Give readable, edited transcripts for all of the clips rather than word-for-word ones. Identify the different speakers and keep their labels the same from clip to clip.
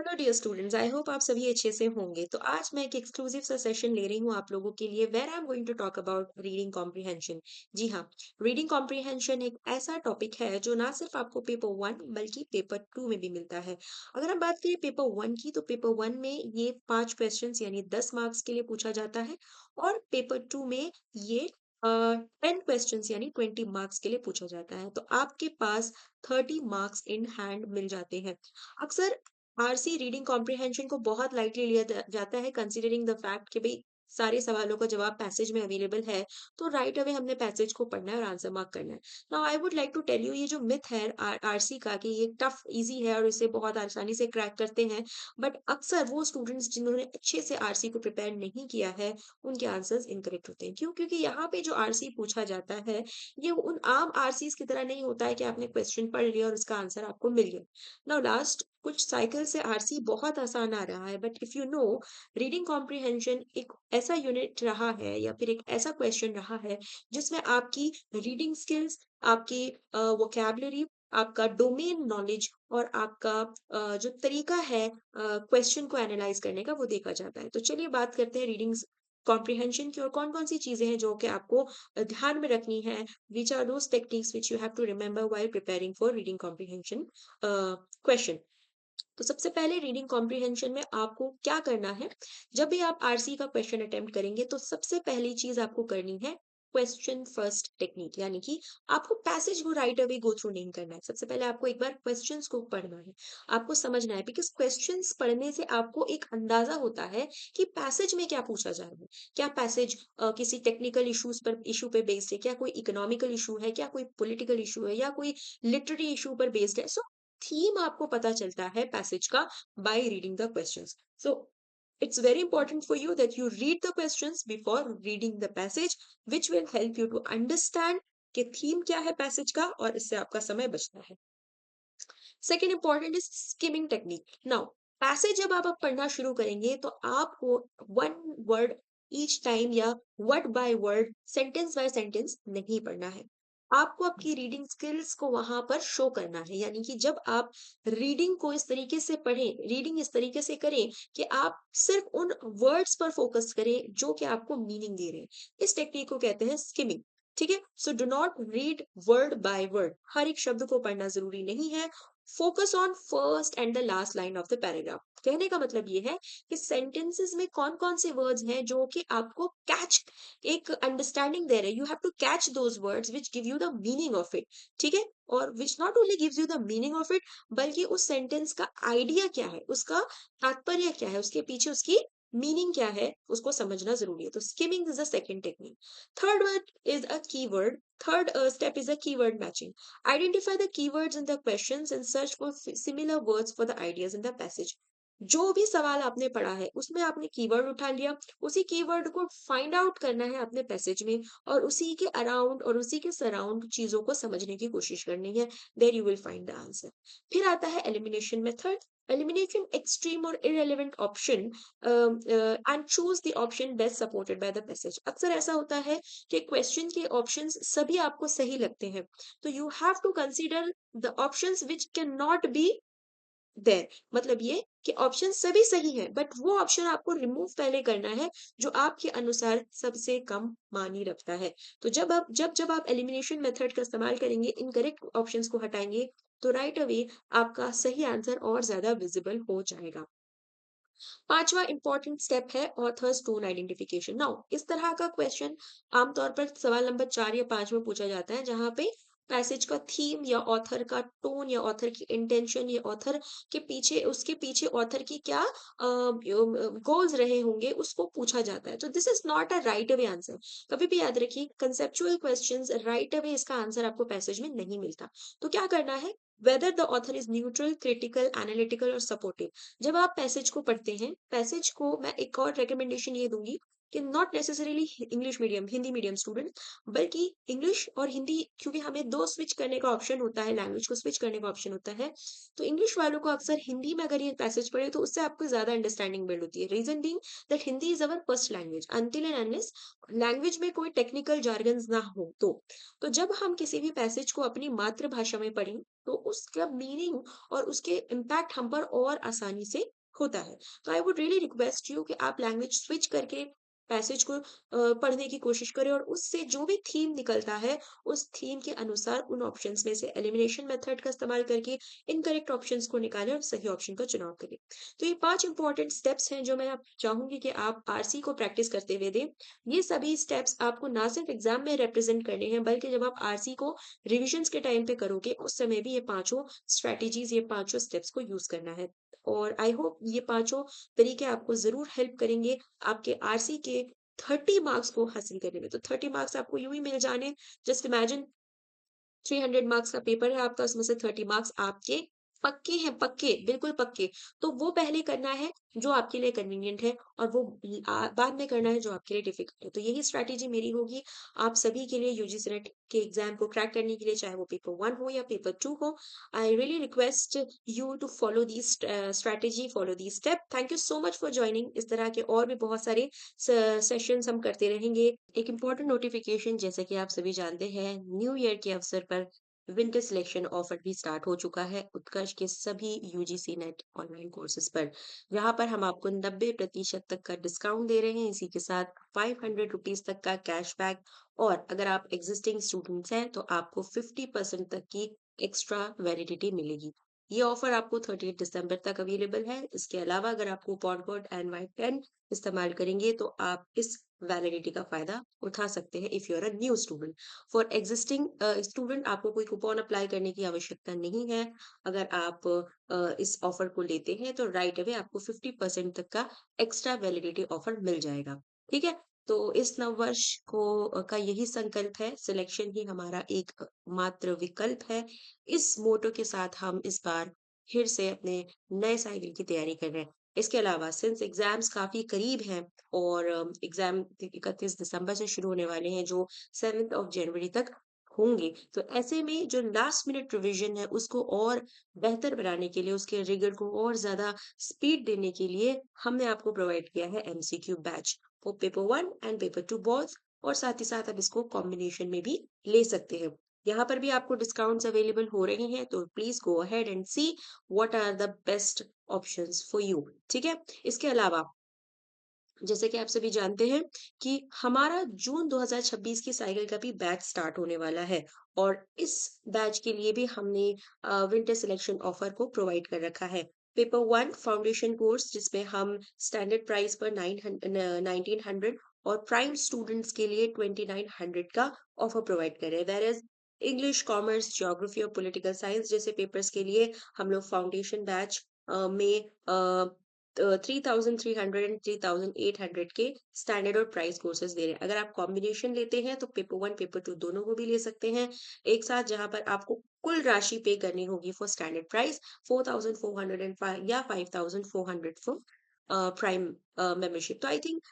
Speaker 1: Hello dear students, I hope आप सभी अच्छे से होंगे। तो आज मैं एक एक्सक्लूसिव सा सेशन ले रही हूँ आप लोगों के लिए, where I am going to talk about reading comprehension. जी हाँ, रीडिंग कॉम्प्रिहेंशन एक ऐसा टॉपिक है जो ना सिर्फ आपको पेपर वन बल्कि पेपर टू में भी मिलता है। अगर हम बात करें पेपर वन की, तो पेपर वन में ये 5 क्वेश्चन यानी 10 मार्क्स के लिए पूछा जाता है, और पेपर टू में ये 10 क्वेश्चन यानी 20 मार्क्स के लिए पूछा जाता है। तो आपके पास 30 मार्क्स इन हैंड मिल जाते हैं। अक्सर आरसी रीडिंग कॉम्प्रिहेंशन को बहुत लाइटली लिया जाता है, कंसीडरिंग द फैक्ट कि भाई सारे सवालों का जवाब पैसेज में अवेलेबल है, तो राइट अवे हमने पैसेज को पढ़ना है और आंसर मार्क करना है। Now I would like to tell you, ये जो मिथ है आरसी का कि ये टफ इजी है और इसे बहुत आसानी से क्रैक करते हैं, बट अक्सर वो स्टूडेंट्स जिन्होंने अच्छे से आरसी को प्रिपेयर नहीं किया है, उनके आंसर्स इनकरेक्ट होते हैं। क्यों? क्योंकि यहाँ पे जो आरसी पूछा जाता है, ये उन आम आरसीज की तरह नहीं होता है कि आपने क्वेश्चन पढ़ लिया और उसका आंसर आपको मिल गया। नाउ लास्ट कुछ साइकिल से आरसी बहुत आसान आ रहा है, but if you know, reading comprehension एक ऐसा यूनिट रहा है या फिर एक ऐसा क्वेश्चन रहा है जिसमें आपकी रीडिंग स्किल्स, आपकी वोकैबुलरी, आपका डोमेन नॉलेज और आपका जो तरीका है क्वेश्चन को एनालाइज करने का, वो देखा जाता है। तो चलिए बात करते हैं रीडिंग कॉम्प्रिहेंशन की, और कौन कौन सी चीजें हैं जो कि आपको ध्यान में रखनी है। Which are those techniques which you have to remember while preparing for reading comprehension question. तो सबसे पहले रीडिंग कॉम्प्रिहेंशन में आपको क्या करना है, जब भी आप आरसी का क्वेश्चन अटेम्प्ट करेंगे तो सबसे पहली चीज आपको करनी है क्वेश्चन फर्स्ट टेक्निक, यानी कि आपको पैसेज को राइट अवे गो थ्रू नहीं करना है। सबसे पहले आपको एक बार क्वेश्चंस को पढ़ना है, आपको समझना है, बिकॉज क्वेश्चंस पढ़ने से आपको एक अंदाजा होता है कि पैसेज में क्या पूछा जा रहा है। क्या पैसेज किसी टेक्निकल इशू पे बेस्ड है, क्या कोई इकोनॉमिकल इशू है, क्या कोई पॉलिटिकल इशू है, या कोई लिटरेरी इशू पर बेस्ड है। सो थीम आपको पता चलता है पैसेज का by reading the questions. So it's very important for you that you read the questions before reading the passage, which will help you to understand कि theme क्या है पैसेज का, और इससे आपका समय बचता है। Second important is skimming technique. Now passage जब आप पढ़ना शुरू करेंगे तो आपको वन वर्ड ईच टाइम या word by word, sentence by sentence नहीं पढ़ना है। आपको आपकी रीडिंग स्किल्स को वहां पर शो करना है, यानी कि जब आप रीडिंग को इस तरीके से पढ़ें, रीडिंग इस तरीके से करें कि आप सिर्फ उन वर्ड्स पर फोकस करें जो कि आपको मीनिंग दे रहे हैं। इस टेक्निक को कहते हैं स्किमिंग। ठीक है, so do not read word by word, हर एक शब्द को पढ़ना जरूरी नहीं है। Focus on first and the last line of the paragraph. कहने का मतलब ये है कि सेंटेंसेस में कौन कौन से वर्ड्स हैं जो कि आपको कैच, एक अंडरस्टैंडिंग दे रहे हैं। You have to catch those words which give you the meaning of it. ठीक है, और which not only gives you the meaning of it, बल्कि उस सेंटेंस का आइडिया क्या है, उसका तात्पर्य क्या है, उसके पीछे उसकी मीनिंग क्या है, उसको समझना जरूरी है। तो skimming is the second technique. Third word is a keyword. Third step is a keyword matching. Identify the keywords in the questions and search for similar words for the ideas in the passage. जो भी सवाल आपने पढ़ा है उसमें आपने keyword उठा लिया, उसी कीवर्ड को फाइंड आउट करना है अपने पैसेज में, और उसी के अराउंड और उसी के सराउंड चीजों को समझने की कोशिश करनी है। There you will find the answer. फिर आता है एलिमिनेशन मेथड। एलिमिनेशन एक्सट्रीम और irrelevant option and choose the option best supported by the passage. अक्सर ऐसा होता है कि क्वेश्चन के ऑप्शंस सभी आपको सही लगते हैं, तो you have to consider the options which can not be there. मतलब ये कि ऑप्शन सभी सही है, बट वो ऑप्शन आपको रिमूव पहले करना है जो आपके अनुसार सबसे कम मानी रखता है। तो जब आप एलिमिनेशन मेथड का इस्तेमाल करेंगे, इनकरेक्ट ऑप्शंस को हटाएंगे, तो राइट अवे आपका सही आंसर और ज्यादा विजिबल हो जाएगा। पांचवा इंपॉर्टेंट स्टेप है ऑथर्स टोन आइडेंटिफिकेशन। नाउ इस तरह का क्वेश्चन आमतौर पर सवाल नंबर 4 या 5 में पूछा जाता है, जहां पे पैसेज का थीम या ऑथर का टोन या ऑथर की इंटेंशन या ऑथर के पीछे, उसके पीछे ऑथर की क्या गोल्स रहे होंगे, उसको पूछा जाता है। तो this is not a right away answer. कभी भी याद रखिए, कंसेप्चुअल क्वेश्चंस राइट अवे इसका आंसर आपको पैसेज में नहीं मिलता। तो क्या करना है, whether the author is neutral, critical, analytical और सपोर्टिव। जब आप पैसेज को पढ़ते हैं, पैसेज को मैं एक और रिकमेंडेशन ये दूंगी कि not necessarily English medium, Hindi medium student, बल्कि इंग्लिश और हिंदी, क्योंकि हमें दो स्विच करने का ऑप्शन होता है, लैंग्वेज को स्विच करने का ऑप्शन होता है। तो इंग्लिश वालों को अक्सर हिंदी में अगर ये पैसेज पढ़े तो उससे आपको ज्यादा अंडरस्टैंडिंग बिल्ड होती है। Reason being that Hindi is our first language, until and unless language में कोई टेक्निकल जार्गन्स ना हो। तो जब हम किसी भी पैसेज को अपनी मातृभाषा में पढ़ें, तो उसका मीनिंग और उसके इम्पैक्ट हम पर और आसानी से होता है। तो I would really request you कि आप लैंग्वेज स्विच करके पैसेज को पढ़ने की कोशिश करें और उससे जो भी थीम निकलता है, उस थीम के अनुसार उन ऑप्शंस में से एलिमिनेशन मेथड का इस्तेमाल करके इनकरेक्ट ऑप्शंस को निकालें और सही ऑप्शन का चुनाव करें। तो ये 5 इंपॉर्टेंट स्टेप्स हैं जो मैं आप चाहूँगी कि आप आरसी को प्रैक्टिस करते हुए दें। ये सभी स्टेप्स आपको ना सिर्फ एग्ज़ाम में रिप्रेज़ेंट करने हैं, बल्कि जब आप आरसी को रिविजन्स के टाइम पे करोगे, उस समय भी ये पाँचों स्ट्रैटेजीज़, ये पाँचों स्टेप्स को यूज़ करना है। और आई होप ये पाँचों तरीके आपको ज़रूर हेल्प करेंगे आपके आरसी के 30 मार्क्स को हासिल करने में। तो 30 मार्क्स आपको यूँ ही मिल जाने, जस्ट इमेजिन 300 मार्क्स का पेपर है आपका, उसमें से 30 मार्क्स आपके पक्के हैं, पक्के, बिल्कुल पक्के। तो वो पहले करना है जो आपके लिए कन्वीनिएंट है और वो बाद में करना है जो आपके लिए डिफ़िकल्ट है। तो यही स्ट्रैटेजी मेरी होगी आप सभी के लिए यूजीसी नेट के एग्ज़ाम को क्रैक करने के लिए, चाहे वो पेपर 1 हो या पेपर 2 हो। I really request you to follow this strategy, follow this step. Thank you so much for joining. इस तरह के और भी बहुत सारे सेशंस हम करते रहेंगे। एक इम्पोर्टेंट नोटिफिकेशन, जैसे कि आप सभी जानते हैं, न्यू ईयर के अवसर पर विंटर सिलेक्शन ऑफर भी स्टार्ट हो चुका है उत्कर्ष के सभी यूजीसी नेट ऑनलाइन कोर्सेज पर, जहां पर हम आपको 90% तक का डिस्काउंट दे रहे हैं। इसी के साथ 500 रुपीज तक का कैशबैक, और अगर आप एग्जिस्टिंग स्टूडेंट्स हैं तो आपको 50% तक की एक्स्ट्रा वैलिडिटी मिलेगी। ये ऑफर आपको 30 दिसंबर तक अवेलेबल है। इसके अलावा अगर आप कूपन कोड NY10 इस्तेमाल करेंगे तो आप इस वैलिडिटी का फायदा उठा सकते हैं if you are a new student. For existing student आपको कोई कूपन अप्लाई करने की आवश्यकता नहीं है। अगर आप इस ऑफर को लेते हैं तो राइट अवे आपको 50% तक का एक्स्ट्रा वैलिडिटी ऑफर मिल जाएगा। ठीक है? तो इस नववर्ष को का यही संकल्प है, सिलेक्शन ही हमारा एक मात्र विकल्प है। इस मोटो के साथ हम इस बार फिर से अपने नए साइकिल की तैयारी कर रहे हैं। इसके अलावा सिंस एग्जाम्स काफी करीब हैं और एग्जाम 31 दिसंबर से शुरू होने वाले हैं, जो 7 ऑफ जनवरी तक होंगे, तो ऐसे में जो लास्ट मिनट रिवीजन है उसको और बेहतर बनाने के लिए, उसके रिगर को और ज्यादा स्पीड देने के लिए हमने आपको प्रोवाइड किया है MCQ batch for paper 1 and paper 2 both. और साथ ही साथ आप इसको कॉम्बिनेशन में भी ले सकते हैं। यहाँ पर भी आपको डिस्काउंट्स अवेलेबल हो रहे हैं, तो please go ahead and see what are the best options for you. ठीक है? इसके अलावा जैसे कि आप सभी जानते हैं कि हमारा जून 2026 की साइकिल का भी बैच स्टार्ट होने वाला है, और इस बैच के लिए भी हमने विंटर सिलेक्शन ऑफर को प्रोवाइड कर रखा है। पेपर 1 फाउंडेशन कोर्स, जिसमें हम स्टैंडर्ड प्राइस पर 1900 और प्राइम स्टूडेंट्स के लिए 2900 का ऑफर प्रोवाइड कर रहे हैं। Whereas English, commerce, geography और पॉलिटिकल साइंस जैसे पेपर्स के लिए हम लोग फाउंडेशन बैच में 3,300 एंड 3,800 के स्टैंडर्ड और प्राइस कोर्सेज दे रहे हैं। अगर आप कॉम्बिनेशन लेते हैं तो पेपर 1 पेपर 2 दोनों को भी ले सकते हैं एक साथ, जहां पर आपको कुल राशि पे करनी होगी फॉर स्टैंडर्ड प्राइस 4,405 या 5,400 फॉर प्राइम मेंबरशिप। तो आई थिंक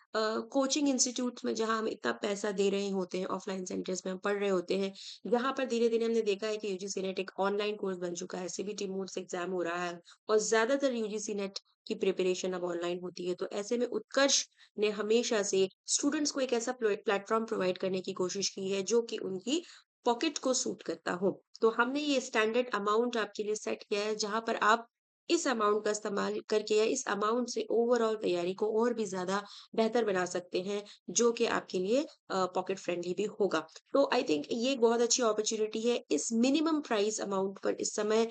Speaker 1: कोचिंग इंस्टीट्यूट में जहां हम इतना पैसा दे रहे होते हैं, ऑफलाइन सेंटर्स में हम पढ़ रहे होते हैं, यहाँ पर धीरे धीरे हमने देखा है कि यूजीसी नेट एक ऑनलाइन कोर्स बन चुका है, सीबीटी मोड से एग्जाम हो रहा है और ज्यादातर यूजीसी नेट की प्रिपरेशन अब ऑनलाइन होती है। तो ऐसे में उत्कर्ष ने हमेशा से स्टूडेंट्स को एक ऐसा प्लेटफॉर्म प्रोवाइड करने की कोशिश की है जो कि उनकी पॉकेट को सूट करता हो। तो हमने ये स्टैंडर्ड अमाउंट आपके लिए सेट किया है, जहां पर आप इस अमाउंट का इस्तेमाल करके या इस अमाउंट से ओवरऑल तैयारी को और भी ज्यादा बेहतर बना सकते हैं, जो कि आपके लिए पॉकेट फ्रेंडली भी होगा। तो आई थिंक ये एक बहुत अच्छी अपॉर्चुनिटी है इस मिनिमम प्राइस अमाउंट पर इस समय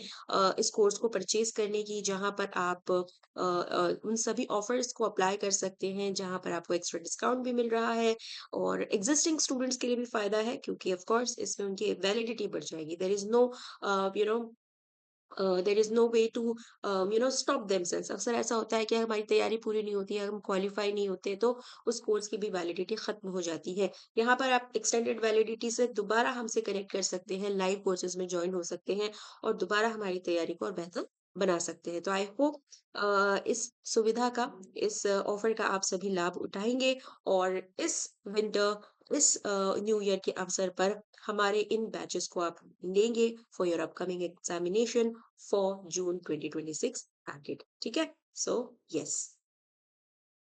Speaker 1: इस कोर्स को परचेज करने की, जहां पर आप उन सभी ऑफर्स को अप्लाई कर सकते हैं, जहां पर आपको एक्स्ट्रा डिस्काउंट भी मिल रहा है और एग्जिस्टिंग स्टूडेंट्स के लिए भी फायदा है, क्योंकि ऑफ कोर्स इसमें उनकी वैलिडिटी बढ़ जाएगी। There is no you know there is no way to stop themselves. अक्सर ऐसा होता है कि हमारी तैयारी पूरी नहीं होती है, हम क्वालिफाई नहीं होते, तो उस कोर्स की भी वैलिडिटी खत्म हो जाती है। यहाँ पर आप एक्सटेंडेड वैलिडिटी से दोबारा हमसे कनेक्ट कर सकते हैं, लाइव कोर्सेज में ज्वाइन हो सकते हैं और दोबारा हमारी तैयारी को और बेहतर बना सकते हैं। तो आई होप इस सुविधा का, इस ऑफर का आप सभी लाभ उठाएंगे और इस विंटर, इस न्यू ईयर के अवसर पर हमारे इन बैचेस को आप लेंगे for your upcoming examination for June 2026 packet. ठीक है? So yes.